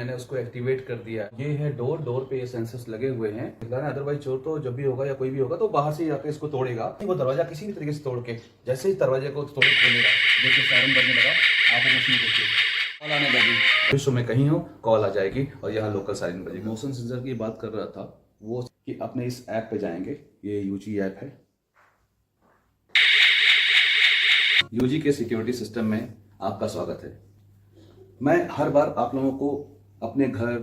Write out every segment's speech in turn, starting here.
मैंने उसको एक्टिवेट कर दिया। ये है डोर, डोर पे ये सेंसर्स लगे हुए हैं। अदरवाइज चोर तो जब भी होगा या कोई भी होगा तो बाहर से आके इसको तोड़ेगा। वो दरवाजा किसी भी तरीके से तोड़ के, जैसे ही दरवाजे को खोलेगा, देखिए सायरन बजने लगा, आप मशीन देखिए, कॉल आने लगी। विश्व में कहीं हो कॉल आ जाएगी और यहाँ लोकल सायरन बजेगी। मोशन सेंसर की बात कर रहा था वो कि अपने इस ऐप पे जाएंगे। ये यूजी ऐप है। यूजी के सिक्योरिटी सिस्टम में आपका स्वागत है। मैं हर बार आप लोगों को अपने घर,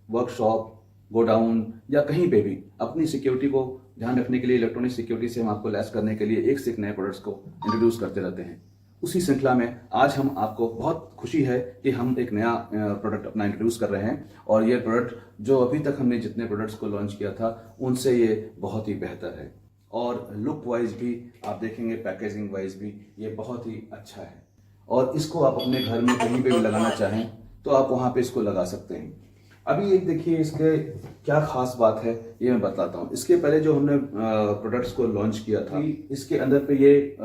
वर्कशॉप, गोडाउन या कहीं पे भी अपनी सिक्योरिटी को ध्यान रखने के लिए, इलेक्ट्रॉनिक सिक्योरिटी से हम आपको लैस करने के लिए एक से एक नए प्रोडक्ट्स को इंट्रोड्यूस करते रहते हैं। उसी श्रृंखला में आज हम आपको बहुत खुशी है कि हम एक नया प्रोडक्ट अपना इंट्रोड्यूस कर रहे हैं और ये प्रोडक्ट जो अभी तक हमने जितने प्रोडक्ट्स को लॉन्च किया था उनसे ये बहुत ही बेहतर है और लुक वाइज भी आप देखेंगे, पैकेजिंग वाइज भी ये बहुत ही अच्छा है। और इसको आप अपने घर में कहीं पे भी लगाना चाहें तो आप वहां पे इसको लगा सकते हैं। अभी एक देखिए इसके क्या खास बात है ये मैं बताता हूँ। इसके पहले जो हमने प्रोडक्ट्स को लॉन्च किया था, इसके अंदर पे ये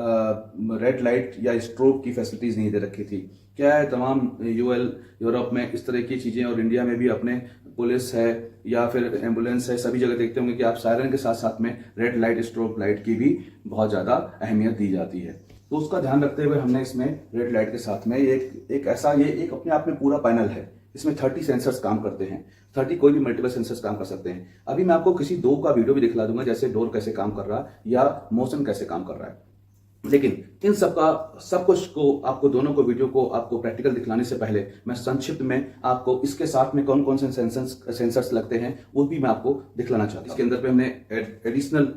रेड लाइट या स्ट्रोब की फैसिलिटीज नहीं दे रखी थी। क्या है, तमाम यूरोप में इस तरह की चीजें और इंडिया में भी अपने पुलिस है या फिर एम्बुलेंस है, सभी जगह देखते होंगे कि आप सायरन के साथ साथ में रेड लाइट, स्ट्रोब लाइट की भी बहुत ज्यादा अहमियत दी जाती है। तो उसका ध्यान रखते हुए हमने इसमें रेड लाइट के साथ में एक ऐसा ये एक अपने आप में पूरा पैनल है। इसमें 30 सेंसर्स काम करते हैं। 30 कोई भी मल्टीपल सेंसर्स काम कर सकते हैं। अभी मैं आपको किसी दो का वीडियो भी दिखला दूंगा, जैसे डोर कैसे काम कर रहा है या मोशन कैसे काम कर रहा है। लेकिन इन सब कुछ को आपको दोनों को वीडियो को आपको प्रैक्टिकल दिखलाने से पहले मैं संक्षिप्त में आपको इसके साथ में कौन कौन से सेंसर्स लगते हैं वो भी मैं आपको दिखलाना चाहता हूँ। इसके अंदर पे हमने एडिशनल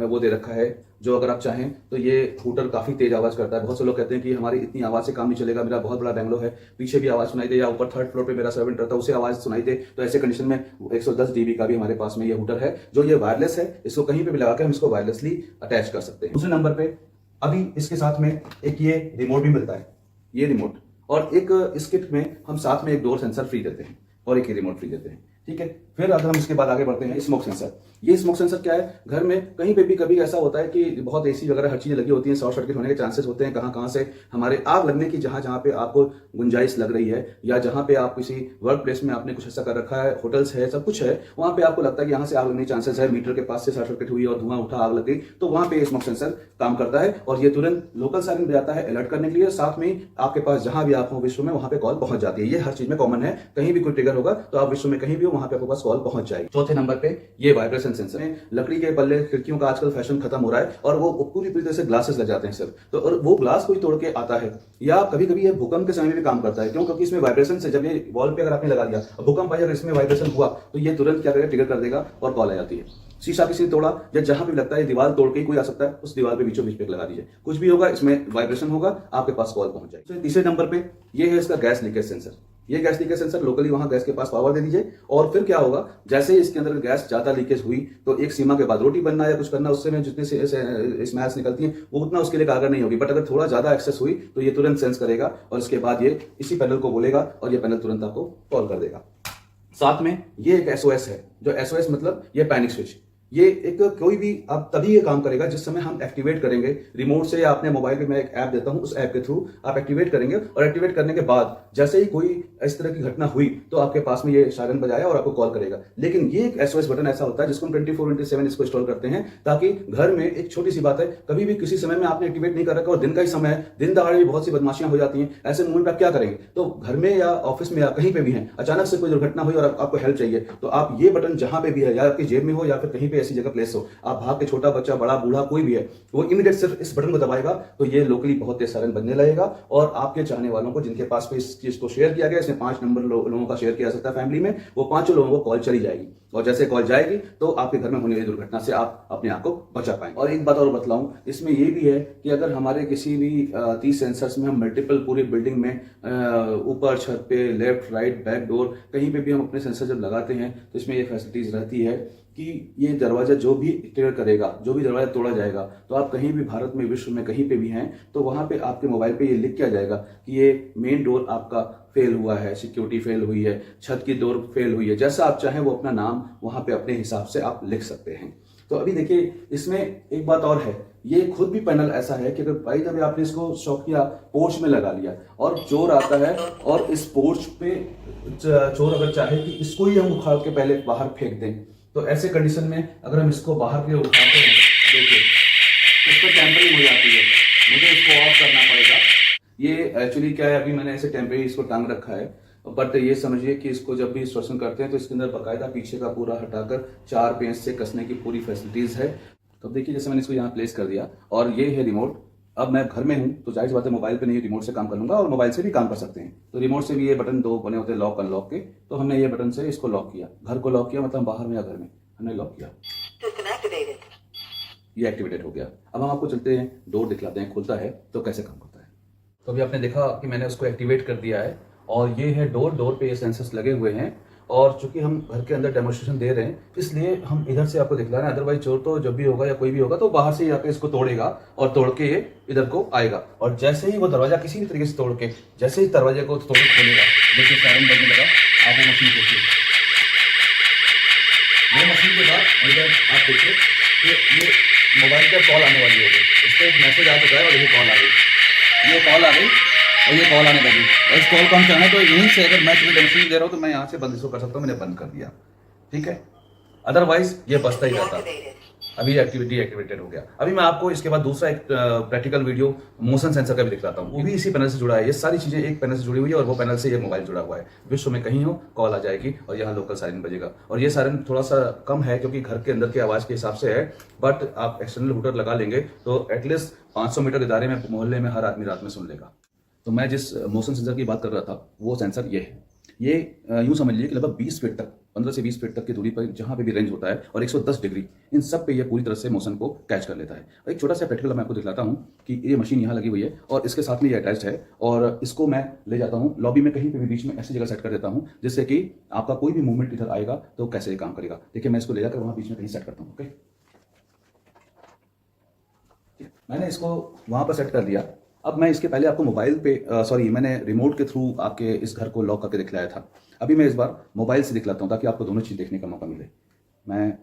वो दे रखा है जो अगर आप चाहें तो ये हूटर काफी तेज आवाज करता है। बहुत से लोग कहते हैं कि हमारी इतनी आवाज से काम नहीं चलेगा, मेरा बहुत बड़ा बंगलो है, पीछे भी आवाज सुनाई दे या ऊपर थर्ड फ्लोर पे मेरा सर्वेंट रहता है उसे आवाज सुनाई दे, तो ऐसे कंडीशन में 110 dB का भी हमारे पास में ये हूटर है जो ये वायरलेस है। इसको कहीं पे भी लगा के हम इसको वायरलेसली अटैच कर सकते हैं। दूसरे नंबर पे अभी इसके साथ में एक ये रिमोट भी मिलता है, ये रिमोट, और एक इस किट में हम साथ में एक डोर सेंसर फ्री देते हैं और एक रिमोट फ्री देते हैं। ठीक है, फिर अगर हम इसके बाद आगे बढ़ते हैं, स्मोक सेंसर। ये स्मोक सेंसर क्या है, घर में कहीं पे भी कभी ऐसा होता है कि बहुत एसी वगैरह हर चीजें लगी होती हैं, शॉर्ट सर्किट होने के चांसेस होते हैं। कहां से हमारे आग लगने की, जहां पे आपको गुंजाइश लग रही है या जहां पे आप किसी वर्क प्लेस में आपने कुछ ऐसा कर रखा है, होटल्स है, सब कुछ है, वहां पे आपको लगता है कि यहाँ से आग लगने के चांसेस है, मीटर के पास से शॉर्ट सर्किट हुई और धुआं उठा, आग लग गई, तो वहां पे स्मोक सेंसर काम करता है और ये तुरंत लोकल सायरन बजाता है अलर्ट करने के लिए। साथ में आपके पास जहां भी आप हो विश्व में वहां पे कॉल पहुंच जाती है। ये हर चीज में कॉमन है, कहीं भी कोई ट्रिगर होगा तो आप विश्व में कहीं भी हो वहां पे आपके पास कॉल पहुंच जाएगी। चौथे नंबर पे ये वाइब्रेशन सेंसर है। लकड़ी के पल्ले खिड़कियों का आजकल फैशन खत्म हो रहा है और वो पूरी तरह से ग्लासेस लग जाते हैं सर, तो और वो ग्लास कोई तोड़ के आता है या कभी कभी ये भूकंप के समय में भी काम करता है। क्यों? क्योंकि इसमें वाइब्रेशन से, जब ये वॉल पे अगर आपने लगा दिया, भूकंप आया, अगर इसमें वाइब्रेशन हुआ तो ये तुरंत क्या करेगा, ट्रिगर कर देगा और कॉल आ जाती है। शीशा किसी ने तोड़ा या जहां भी लगता है दीवार तोड़ के कोई आ सकता है, उस दीवार पे बीचों बीच पे लगा दीजिए, कुछ भी होगा इसमें वाइब्रेशन होगा, आपके पास कॉल पहुंच जाएगी। तो तीसरे नंबर पे ये है इसका गैस लीकेज सेंसर। ये गैस लीकेज सेंसर लोकली वहां गैस के पास पावर दे दीजिए और फिर क्या होगा, जैसे ही इसके अंदर गैस ज्यादा लीकेज हुई तो एक सीमा के बाद रोटी बनना या कुछ करना, उससे में जितने स्मैश निकलती है वो उतना उसके लिए कारगर नहीं होगी। बट अगर थोड़ा ज्यादा एक्सेस हुई तो ये तुरंत सेंस करेगा और इसके बाद ये इसी पैनल को बोलेगा और ये पैनल तुरंत आपको कॉल कर देगा। साथ में ये एक एसओएस है, जो एसओएस मतलब ये पैनिक स्विच। ये एक कोई भी अब तभी ये काम करेगा जिस समय हम एक्टिवेट करेंगे रिमोट से या अपने मोबाइल पे मैं एक ऐप देता हूं, उस ऐप के थ्रू आप एक्टिवेट करेंगे और एक्टिवेट करने के बाद जैसे ही कोई इस तरह की घटना हुई तो आपके पास में ये सायरन बजाया और आपको कॉल करेगा। लेकिन ये एक एसओएस बटन ऐसा होता है जिसको हम 24/7 इसको इंस्टॉल करते हैं ताकि घर में, एक छोटी सी बात है, कभी भी किसी समय में आपने एक्टिवेट नहीं कर रखा और दिन का ही समय है, दिन दहाड़े भी बहुत सी बदमाशियां हो जाती हैं, ऐसे मोमेंट पे आप क्या करेंगे? तो घर में या ऑफिस में या कहीं पे भी हैं, अचानक से कोई दुर्घटना हुई और आपको हेल्प चाहिए तो आप ये बटन जहां पे भी है, या आपकी जेब में हो या फिर कहीं पे ऐसी जगह प्लेस हो, आप भाग के, छोटा बच्चा, बड़ा, बूढ़ा, कोई भी है, वो इमीडिएट सिर्फ इस बटन को दबाएगा तो ये लोकली बहुत तेज सायरन बजने लगेगा और आपके चाहने वालों को, जिनके पास पे इस चीज को शेयर किया गया, इसमें 5 नंबर लोगों का शेयर किया जा सकता है फैमिली में, वो 5 लोगों को कॉल चली जाएगी और जैसे कॉल जाएगी तो आपके घर में होने वाली दुर्घटना से आप अपने आप को बचा पाएंगे। और एक बात और बतलाऊं, इसमें ये भी है कि अगर हमारे किसी भी 30 सेंसर्स में हम मल्टीपल पूरी बिल्डिंग में ऊपर छत पे, लेफ्ट, राइट, बैक डोर, कहीं पे भी हम अपने सेंसर जब लगाते हैं तो इसमें ये फैसिलिटीज रहती है कि ये दरवाजा जो भी ट्रिगर करेगा, जो भी दरवाजा तोड़ा जाएगा, तो आप कहीं भी भारत में, विश्व में कहीं पे भी हैं तो वहां पे आपके मोबाइल पे ये लिख के आ जाएगा कि ये मेन डोर आपका फेल हुआ है, सिक्योरिटी फेल हुई है, छत की डोर फेल हुई है। जैसा आप चाहें वो अपना नाम वहां पे अपने हिसाब से आप लिख सकते हैं। तो अभी देखिए इसमें एक बात और है, ये खुद भी पैनल ऐसा है कि अगर भाई जब आपने इसको शॉप किया, पोर्च में लगा लिया और चोर आता है और इस पोर्च पे चोर अगर चाहे कि इसको ही हम उखाड़ के पहले बाहर फेंक दें, तो ऐसे कंडीशन में अगर हम इसको बाहर के उठाते हैं, देखिए इस पर टेम्परिंग हो जाती है, मुझे इसको ऑफ करना पड़ेगा। ये एक्चुअली क्या है, अभी मैंने ऐसे टेम्परेरी इसको टांग रखा है, बट ये समझिए कि इसको जब भी इंस्टॉलेशन करते हैं तो इसके अंदर बाकायदा पीछे का पूरा हटाकर 4 पेंच से कसने की पूरी फैसिलिटीज है। तो देखिए जैसे मैंने इसको यहाँ प्लेस कर दिया और ये है रिमोट। अब मैं घर में हूँ तो जाहिर सी बात है मोबाइल पे नहीं, रिमोट से काम कर लूंगा और मोबाइल से भी काम कर सकते हैं। तो रिमोट से भी ये बटन 2 बने होते हैं लॉक अनलॉक के, तो हमने ये बटन से इसको लॉक किया, घर को लॉक किया, मतलब बाहर में या घर में हमने लॉक किया, ये एक्टिवेटेड हो गया। अब हम आपको चलते हैं, डोर दिखलाते हैं खुलता है तो कैसे काम करता है। तो अभी आपने देखा कि मैंने उसको एक्टिवेट कर दिया है और ये है डोर। डोर पे ये सेंसर्स लगे हुए हैं और चूंकि हम घर के अंदर डेमोन्स्ट्रेशन दे रहे हैं इसलिए हम इधर से आपको दिखला रहे हैं। अदरवाइज चोर तो जब भी होगा या कोई भी होगा तो बाहर से ही आके इसको तोड़ेगा और तोड़ के ये इधर को आएगा और जैसे ही वो दरवाजा किसी भी तरीके से तोड़ के, जैसे ही दरवाजे को तोड़ खोलेगा, देखिए सायरन बजने लगा, आप वो मशीन देखिए, वो मशीन के बाद इधर आप देखिए कि ये मोबाइल पर कॉल आने वाली होगी, इस पर एक मैसेज आ चुका है और ये कॉल आ गई, ये कॉल आ गई और ये कॉल आने लगी। इस कॉल को हम चाहें तो यहीं से, अगर मैं तुम्हें डेमोन्स्ट्रेशन दे रहा हूँ तो मैं यहाँ से बंद इसको कर सकता हूँ, मैंने बंद कर दिया, ठीक है। अदरवाइज ये बजता ही रहता। अभी एक्टिविटी एक्टिवेटेड हो गया। अभी मैं आपको इसके बाद दूसरा एक प्रैक्टिकल वीडियो मोशन सेंसर का भी दिखलाता हूँ, वो भी इसी पैनल से जुड़ा है। ये सारी चीजें एक पैनल से जुड़ी हुई है और वो पैनल से ये मोबाइल जुड़ा हुआ है। विश्व में कहीं हो कॉल आ जाएगी और यहाँ लोकल सायरन बजेगा। और ये सायरन थोड़ा सा कम है क्योंकि घर के अंदर की आवाज के हिसाब से है, बट आप एक्सटर्नल हूटर लगा लेंगे तो एटलीस्ट 500 मीटर के दायरे में मोहल्ले में हर आदमी रात में सुन लेगा। तो मैं जिस मोशन सेंसर की बात कर रहा था वो सेंसर ये है। ये यूं समझ लीजिए कि लगभग 20 फीट तक, 15 से 20 फीट तक की दूरी पर जहां पे भी रेंज होता है और 110 डिग्री, इन सब पे ये पूरी तरह से मोशन को कैच कर लेता है। और एक छोटा सा प्रैक्टिकल मैं आपको दिखलाता हूं कि ये मशीन यहाँ लगी हुई है और इसके साथ में ये अटैच्ड है और इसको मैं ले जाता हूँ लॉबी में, कहीं पे भी बीच में ऐसी जगह सेट कर देता हूँ जिससे कि आपका कोई भी मूवमेंट इधर आएगा तो कैसे ये काम करेगा। देखिए मैं इसको ले जाकर वहाँ बीच में कहीं सेट करता हूँ। ओके, मैंने इसको वहाँ पर सेट कर दिया। अब मैं इसके पहले आपको मोबाइल पे मैंने रिमोट के थ्रू आपके इस घर को लॉक करके दिखलाया था। अभी मैं इस बार मोबाइल से दिखलाता हूँ ताकि आपको दोनों चीज़ देखने का मौका मिले। मैं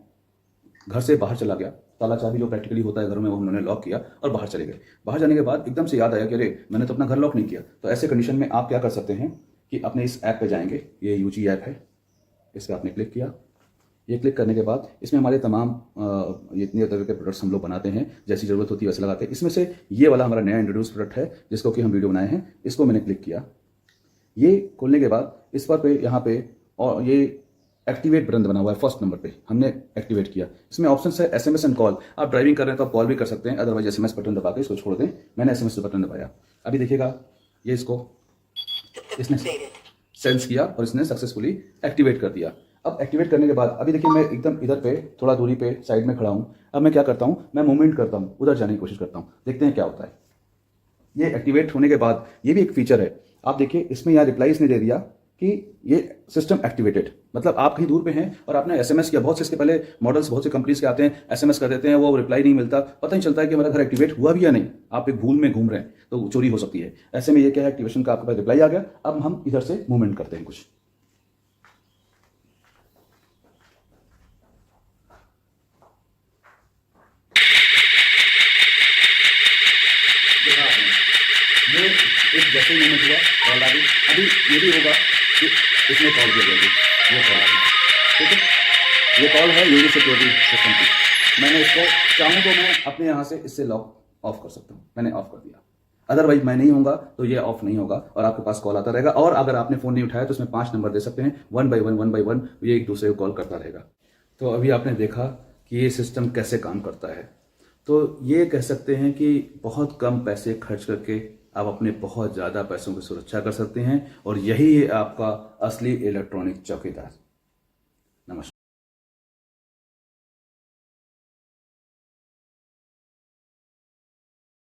घर से बाहर चला गया, ताला चाबी जो प्रैक्टिकली होता है घरों में वो उन्होंने लॉक किया और बाहर चले गए। बाहर जाने के बाद एकदम से याद आया कि अरे मैंने तो अपना घर लॉक नहीं किया। तो ऐसे कंडीशन में आप क्या कर सकते हैं कि अपने इस ऐप पे जाएंगे, ये यूजी ऐप है, इस पर आपने क्लिक किया। ये क्लिक करने के बाद इसमें हमारे तमाम इतने तरह के प्रोडक्ट्स हम लोग बनाते हैं, जैसी ज़रूरत होती है वैसे लगाते हैं। इसमें से ये वाला हमारा नया इंट्रोड्यूस प्रोडक्ट है जिसको कि हम वीडियो बनाए हैं, इसको मैंने क्लिक किया। ये खोलने के बाद इस पर पे यहाँ पे और ये एक्टिवेट बटन बना हुआ है, फर्स्ट नंबर पे हमने एक्टिवेट किया। इसमें ऑप्शन है SMS एंड कॉल। आप ड्राइविंग कर रहे हैं तो आप कॉल भी कर सकते हैं, अदरवाइज SMS बटन दबा के इसको छोड़ दें। मैंने SMS बटन दबाया, अभी देखिएगा ये इसको इसने सेंस किया और इसने सक्सेसफुली एक्टिवेट कर दिया। अब एक्टिवेट करने के बाद अभी देखिए मैं एकदम इधर पे थोड़ा दूरी पे साइड में खड़ा हूँ। अब मैं क्या करता हूँ, मैं मूवमेंट करता हूँ, उधर जाने की कोशिश करता हूँ, देखते हैं क्या होता है। ये एक्टिवेट होने के बाद ये भी एक फीचर है, आप देखिए इसमें यहाँ रिप्लाई इसने दे दिया कि ये सिस्टम एक्टिवेटेड, मतलब आप कहीं दूर पे हैं और आपने SMS किया। बहुत से इसके पहले मॉडल्स बहुत से कंपनीज के आते हैं, SMS कर देते हैं, वो रिप्लाई नहीं मिलता, पता नहीं चलता है कि हमारा घर एक्टिवेट हुआ भी या नहीं। आप एक भूल में घूम रहे हैं तो चोरी हो सकती है। ऐसे में ये क्या है, एक्टिवेशन का आपके पास रिप्लाई आ गया। अब हम इधर से मूवमेंट करते हैं कुछ। ये एक जैसे ही मूवमेंट हुआ कॉल आ गई। अभी ये भी होगा कि इसमें कॉल किया जाएगी, ये कॉल आ गई, ठीक है। ये कॉल है यूजी सिक्योरिटी सिस्टम की। मैंने इसको चाहूँ तो मैं अपने यहाँ से इससे लॉक ऑफ कर सकता हूँ, मैंने ऑफ कर दिया। अदरवाइज मैं नहीं होऊंगा तो ये ऑफ नहीं होगा और आपके पास कॉल आता रहेगा। और अगर आपने फ़ोन नहीं उठाया तो उसमें 5 नंबर दे सकते हैं, 1 by 1 ये एक दूसरे को कॉल करता रहेगा। तो अभी आपने देखा कि ये सिस्टम कैसे काम करता है। तो ये कह सकते हैं कि बहुत कम पैसे खर्च करके आप अपने बहुत ज़्यादा पैसों की सुरक्षा कर सकते हैं और यही है आपका असली इलेक्ट्रॉनिक चौकीदार।